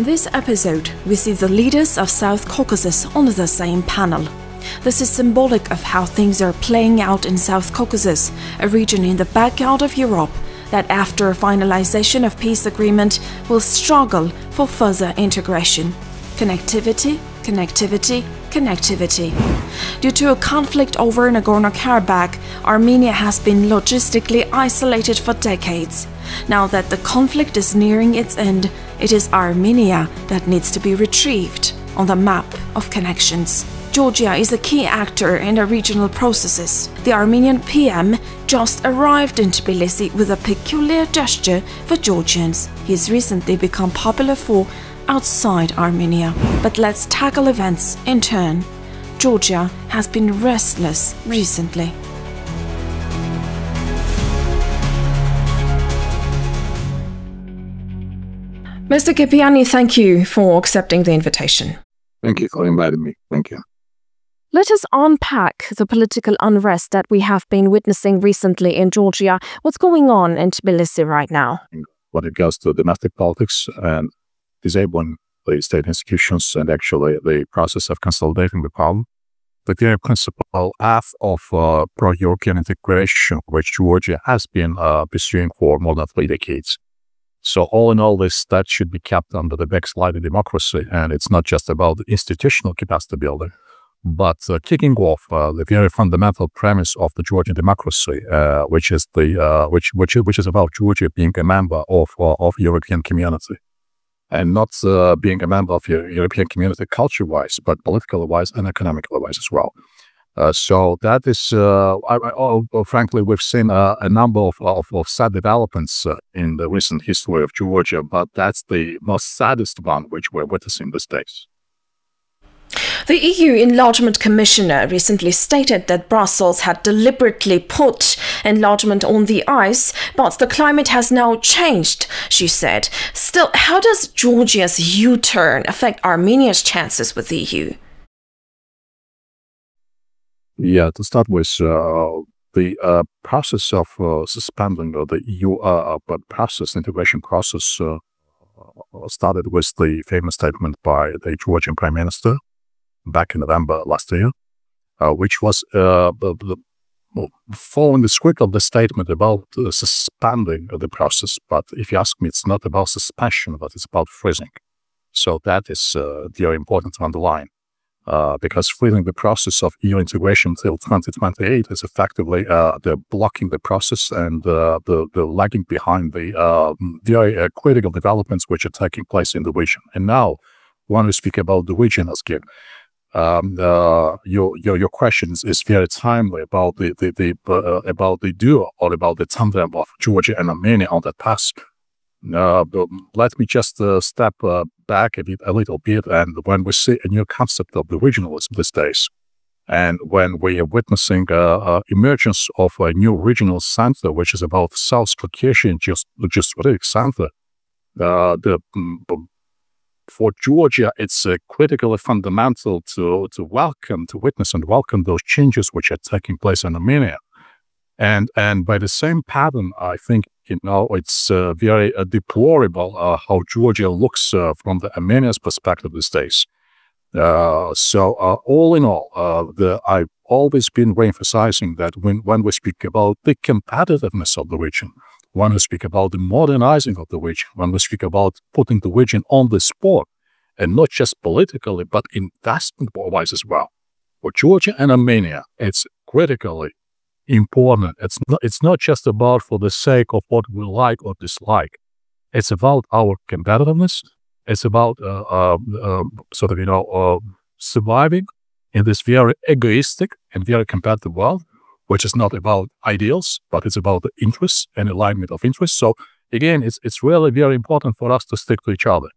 In this episode, we see the leaders of South Caucasus on the same panel. This is symbolic of how things are playing out in South Caucasus, a region in the backyard of Europe that after finalization of peace agreement will struggle for further integration. Connectivity, connectivity, connectivity. Due to a conflict over Nagorno-Karabakh, Armenia has been logistically isolated for decades. Now that the conflict is nearing its end, it is Armenia that needs to be retrieved on the map of connections. Georgia is a key actor in the regional processes. The Armenian PM just arrived in Tbilisi with a peculiar gesture for Georgians he's recently become popular for outside Armenia. But let's tackle events in turn. Georgia has been restless recently. Mr. Kipiani, thank you for accepting the invitation. Thank you for inviting me. Thank you. Let us unpack the political unrest that we have been witnessing recently in Georgia. What's going on in Tbilisi right now? When it goes to domestic politics and disabling the state institutions and actually the process of consolidating the power, the very principal path of pro-European integration, which Georgia has been pursuing for more than 3 decades. So all in all, that should be kept under the backslide of democracy, and it's not just about the institutional capacity building, but kicking off the very fundamental premise of the Georgian democracy, which is about Georgia being a member of European community, and not being a member of European community culture-wise, but politically-wise and economically-wise as well. So that is, frankly, we've seen a number of sad developments in the recent history of Georgia, but that's the most saddest one which we're witnessing these days. The EU Enlargement Commissioner recently stated that Brussels had deliberately put enlargement on the ice, but the climate has now changed, she said. Still, how does Georgia's U-turn affect Armenia's chances with the EU? Yeah, to start with, the process of suspending the EU integration process started with the famous statement by the Georgian Prime Minister back in November last year, which was following the script of the statement about suspending the process. But if you ask me, it's not about suspension, but it's about freezing. So that is very important to underline. Because freezing the process of EU integration till 2028 is effectively blocking the process and the lagging behind the very critical developments which are taking place in the region. And now, when we speak about the region, Asgir, your questions is very timely about the duo or about the tandem of Georgia and Armenia on that path. Let me just step back a little bit, and when we see a new concept of the regionalism these days, and when we are witnessing emergence of a new regional center, which is about South Caucasian geostrategic center, for Georgia, it's critically fundamental to witness and welcome those changes which are taking place in Armenia. And by the same pattern, I think, it's very deplorable how Georgia looks from the Armenia's perspective these days. So all in all, I've always been re-emphasizing that when we speak about the competitiveness of the region, when we speak about the modernizing of the region, when we speak about putting the region on the spot, and not just politically, but investment-wise as well, for Georgia and Armenia, it's critically important. It's not just about for the sake of what we like or dislike. It's about our competitiveness. It's about surviving in this very egoistic and very competitive world, which is not about ideals, but it's about the interests and alignment of interests. So again, it's really very important for us to stick to each other.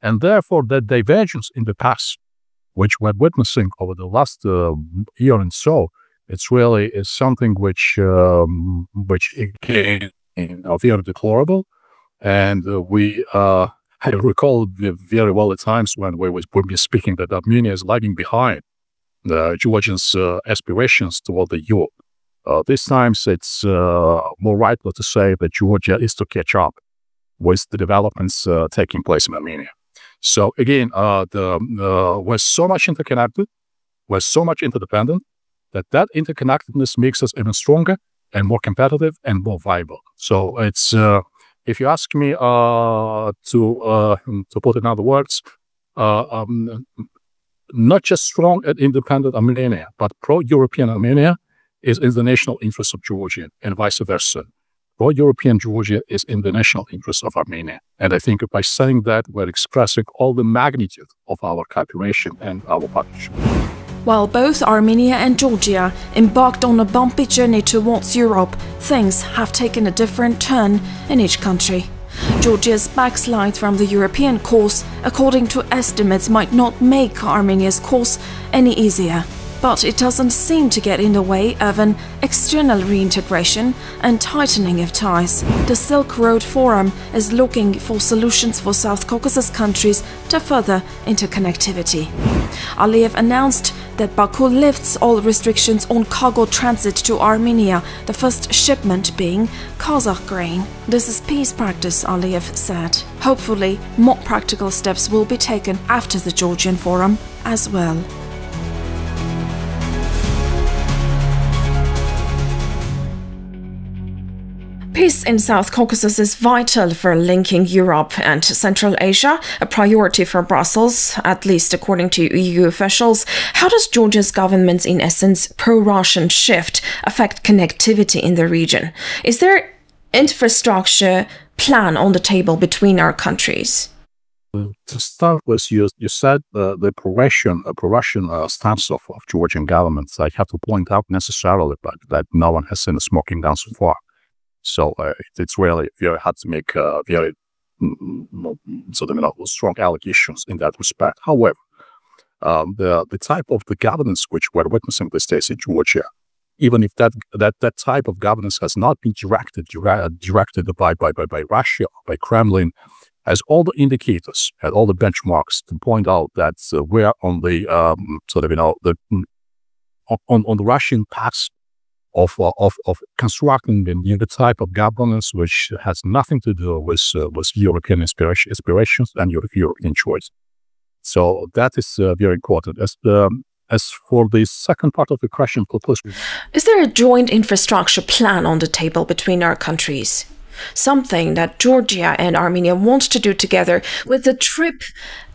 And therefore, the divergence in the past, which we're witnessing over the last year and so, it's really is something which again, very deplorable. And I recall very well at times when we were speaking that Armenia is lagging behind the Georgians' aspirations toward the EU. These times it's more rightful to say that Georgia is to catch up with the developments taking place in Armenia. So again, we're so much interconnected, we're so much interdependent, that interconnectedness makes us even stronger and more competitive and more viable. So it's, if you ask me to put it in other words, not just strong and independent Armenia, but pro-European Armenia is in the national interest of Georgia, and vice versa. Pro-European Georgia is in the national interest of Armenia. And I think by saying that, we're expressing all the magnitude of our cooperation and our partnership. While both Armenia and Georgia embarked on a bumpy journey towards Europe, things have taken a different turn in each country. Georgia's backslide from the European course, according to estimates, might not make Armenia's course any easier. But it doesn't seem to get in the way of an external reintegration and tightening of ties. The Silk Road Forum is looking for solutions for South Caucasus countries to further interconnectivity. Aliyev announced that Baku lifts all restrictions on cargo transit to Armenia, the first shipment being Kazakh grain. This is peace practice, Aliyev said. Hopefully, more practical steps will be taken after the Georgian Forum as well. Peace in South Caucasus is vital for linking Europe and Central Asia, a priority for Brussels, at least according to EU officials. How does Georgia's government's, in essence, pro-Russian shift affect connectivity in the region? Is there infrastructure plan on the table between our countries? To start with, you said the pro-Russian stance of Georgian governments. I have to point out necessarily that no one has seen a smoking gun so far. So it's really very hard to make very strong allegations in that respect. However, the type of the governance which we're witnessing these days in Georgia, even if that type of governance has not been directed by Russia or by Kremlin, has all the indicators, had all the benchmarks to point out that we're on the on the Russian path of constructing the new type of governance which has nothing to do with European aspirations and European choice. So that is very important. As for the second part of the question, is there a joint infrastructure plan on the table between our countries? Something that Georgia and Armenia want to do together, with the trip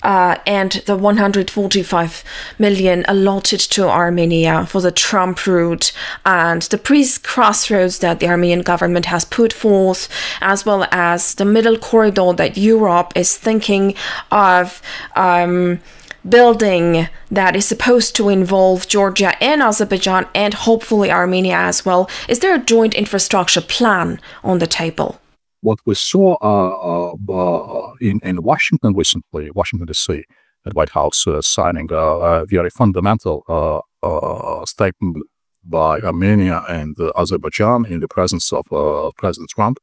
and the 145 million allotted to Armenia for the Trump route and the Crossroads that the Armenian government has put forth, as well as the middle corridor that Europe is thinking of building, that is supposed to involve Georgia and Azerbaijan and hopefully Armenia as well. Is there a joint infrastructure plan on the table? What we saw in Washington recently, Washington D.C., at White House signing a very fundamental statement by Armenia and Azerbaijan in the presence of President Trump,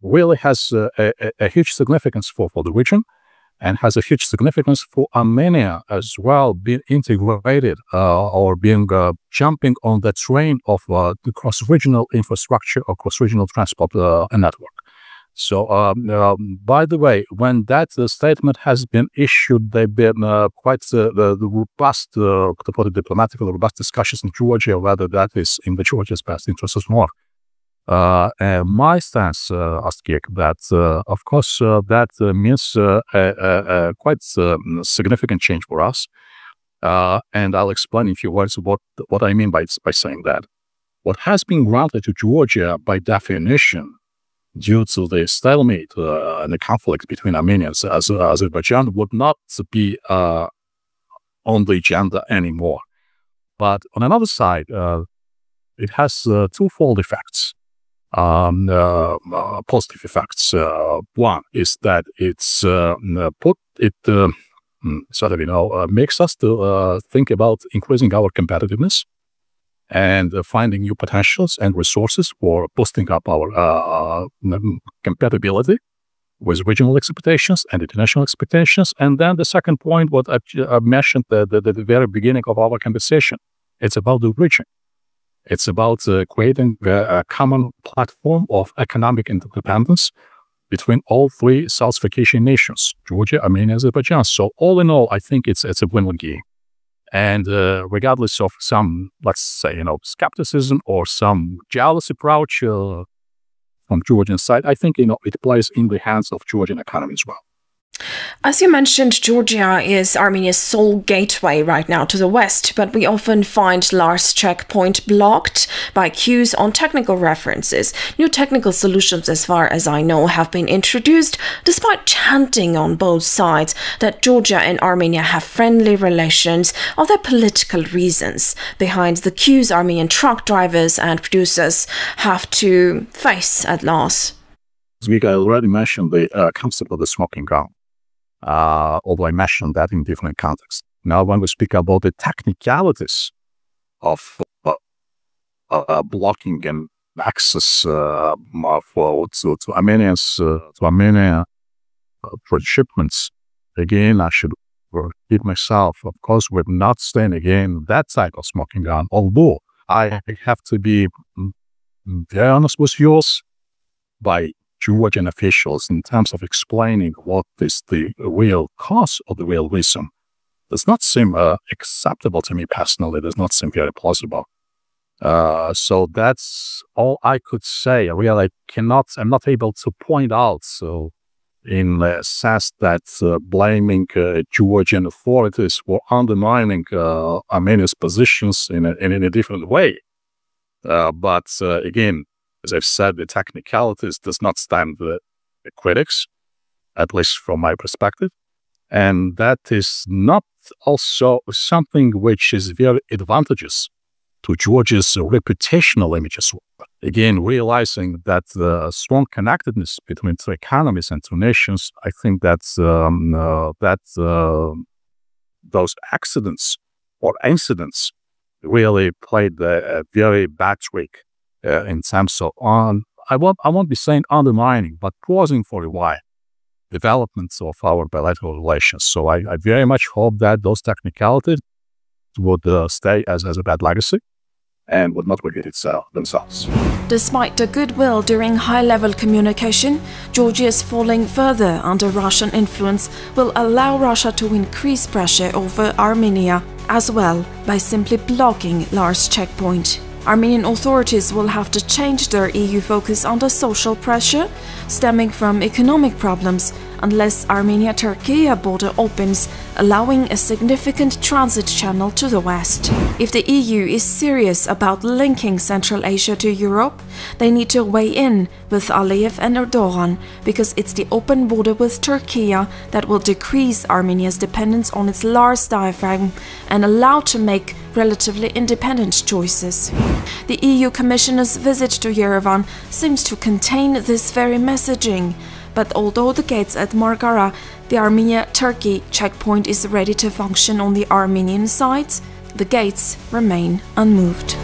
really has a huge significance for the region, and has a huge significance for Armenia as well, being integrated or being jumping on the train of the cross-regional infrastructure or cross-regional transport network. So, by the way, when that statement has been issued, they've been quite the robust, to put it diplomatically, robust discussions in Georgia, whether that is in the Georgia's best interest or not. My stance, Astkik, that of course that means a quite significant change for us, and I'll explain in a few words what I mean by saying that. What has been granted to Georgia by definition, due to the stalemate and the conflict between Armenians and Azerbaijan, would not be on the agenda anymore. But on another side, it has twofold effects. Positive effects. One is that it's makes us to think about increasing our competitiveness and finding new potentials and resources for boosting up our compatibility with regional expectations and international expectations. And then the second point, what I mentioned at the very beginning of our conversation, it's about the region. It's about creating a common platform of economic interdependence between all three South Caucasian nations, Georgia, Armenia, Azerbaijan. So all in all, I think it's a win-win game. And regardless of some, let's say, skepticism or some jealous approach from Georgian side, I think, it plays in the hands of Georgian economy as well. As you mentioned, Georgia is Armenia's sole gateway right now to the west, but we often find Lars checkpoint blocked by queues on technical references. New technical solutions, as far as I know, have been introduced, despite chanting on both sides that Georgia and Armenia have friendly relations. Are there political reasons behind the queues Armenian truck drivers and producers have to face at last? As we already mentioned, the concept of the smoking gun. Although I mentioned that in different contexts. Now, when we speak about the technicalities of blocking and access to Armenia for shipments, again, I should repeat myself. Of course, we're not saying again that type of smoking gun. Although I have to be very honest with you, by Georgian officials in terms of explaining what is the real cause of the real reason does not seem acceptable to me personally. It does not seem very plausible. So that's all I could say. Really, I'm not able to point out. So in the sense that blaming Georgian authorities for undermining Armenia's positions in a different way. But again, as I've said, the technicalities does not stand the critics, at least from my perspective. And that is not also something which is very advantageous to Georgia's reputational image as well. Again, realizing that the strong connectedness between two economies and two nations, I think that those accidents or incidents really played a very bad trick in terms of I won't be saying undermining, but pausing for a while developments of our bilateral relations. So I very much hope that those technicalities would stay as a bad legacy and would not repeat itself themselves. Despite the goodwill during high-level communication, Georgia's falling further under Russian influence will allow Russia to increase pressure over Armenia as well by simply blocking Lars checkpoint. Armenian authorities will have to change their EU focus under social pressure stemming from economic problems unless Armenia-Turkey border opens, allowing a significant transit channel to the west. If the EU is serious about linking Central Asia to Europe, they need to weigh in with Aliyev and Erdogan, because it's the open border with Turkey that will decrease Armenia's dependence on its Lars diaphragm and allow to make relatively independent choices. The EU Commissioner's visit to Yerevan seems to contain this very messaging. But although the gates at Margara, the Armenia-Turkey checkpoint, is ready to function on the Armenian side, the gates remain unmoved.